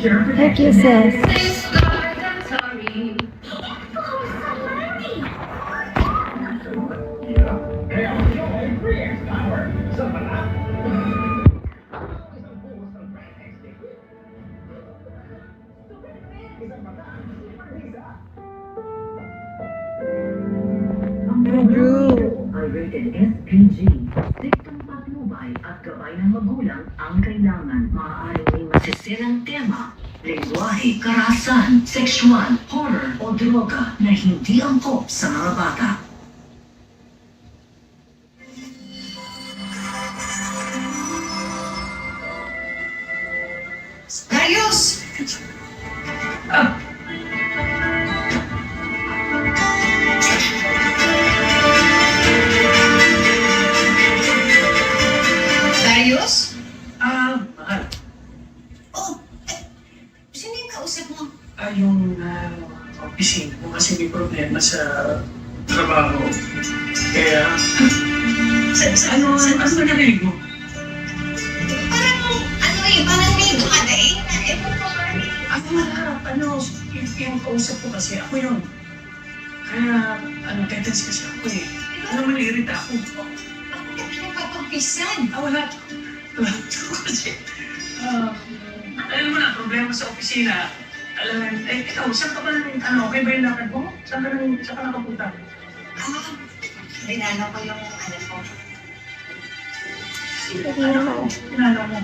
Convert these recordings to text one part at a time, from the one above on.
Thank you, sis. Drew. Rated SPG. Diktong patnubay at gabay ng magulang ang kailangan. Maaaring may masisirang tema, lengguwahe, karahasan, sexual, horror o droga na hindi angkop sa mga bata. Darius! Darius? Mahal. Oh, sino yung kausap mo? Yung opisina ko kasi may problema sa trabaho. Kaya, ano narinig mo? Parang may dumadaing na Ako yung kausap ko kasi ako yun. Kaya, tendency kasi ako eh. Malirita ako. Bakit ka pinapapagpisan? Wala. Kasi, alam mo na, problema sa opisina. Alam mo, ikaw, saan ka ba okay ba yung lakad mo? Saan ka nakapunta? Dinalaw ko yung ko. Pinalaw mo.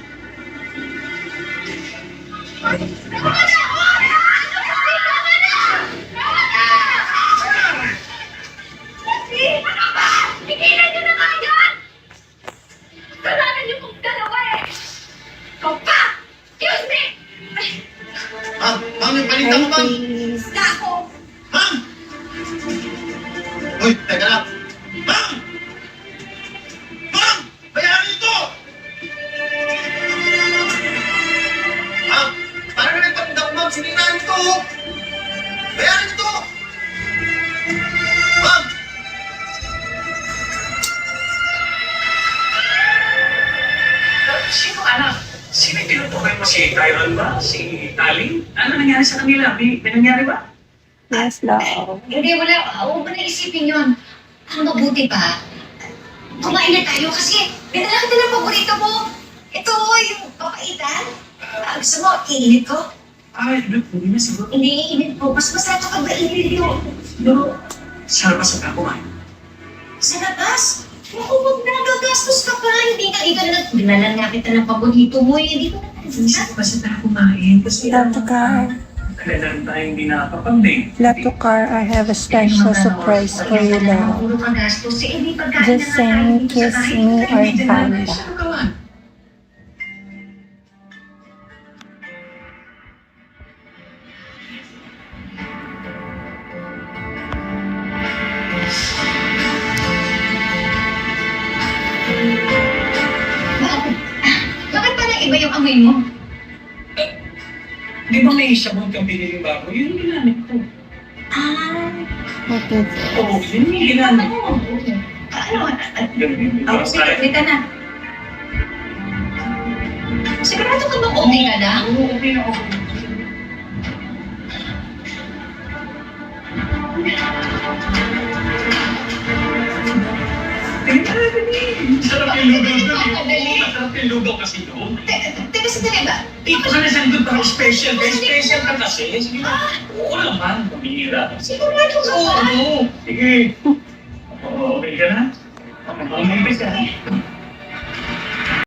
Tigilan niyo na nga yan! Kasalanan niyo kong dalawa eh! Ikaw pa! Excuse me! Ma'am, yung balita mo, ma'am! Please. Nako! Ma'am! Uy, teka lang! Ma'am! Ma'am! Bayaran ito! Ma'am! Parang nagpagdang, ma'am! Sininaan ito! Bayaran ito! Ma'am! Sino anak? Sino yung tinutukoy mo? Si Tyron ba? Si Taling? Ano nangyari sa kanila? May nangyari ba? Yes, love. Hindi, huwag mo na isipin yun. Ang mabuti pa, kumain na tayo kasi dinala kita ng paborito mo. Ito, yung papaitan. Gusto mo, iinit ko? Hindi na siguro. Hindi iinit ko. Mas masarap kapag mainit yun. Pero, sarap sa kumain. Sa labas? Naku, huwag na gagastos ka pa. Hindi na dinala nga kita ng paborito mo. Hindi ko na Isip ko kasi tayo kumain kasi Love to car. kailan tayo hindi nakakapag-date. Love to car. I have a special surprise for you, love. Puro ka gastos. Hindi pagkain Just saying, kiss me or panda. Bakit parang iba yung amoy mo? Di ba may sabon kang piniling bago? Yun yung ginamit ko. What is it? Oo, yun yung ginamit ko. Okay ka na. Sigurado ka ba okay ka na? Oo, okay na ako. Sarap yung lugaw doon eh. Masarap yung lugaw kasi doon. Teka, sandali ba? Dito ka na saan doon parang special. Kaya special ka kasi. Sige na. Oo naman, pamihira. Sigurado ka ba? Oo, sige. Okay ka na? Umimpis ka.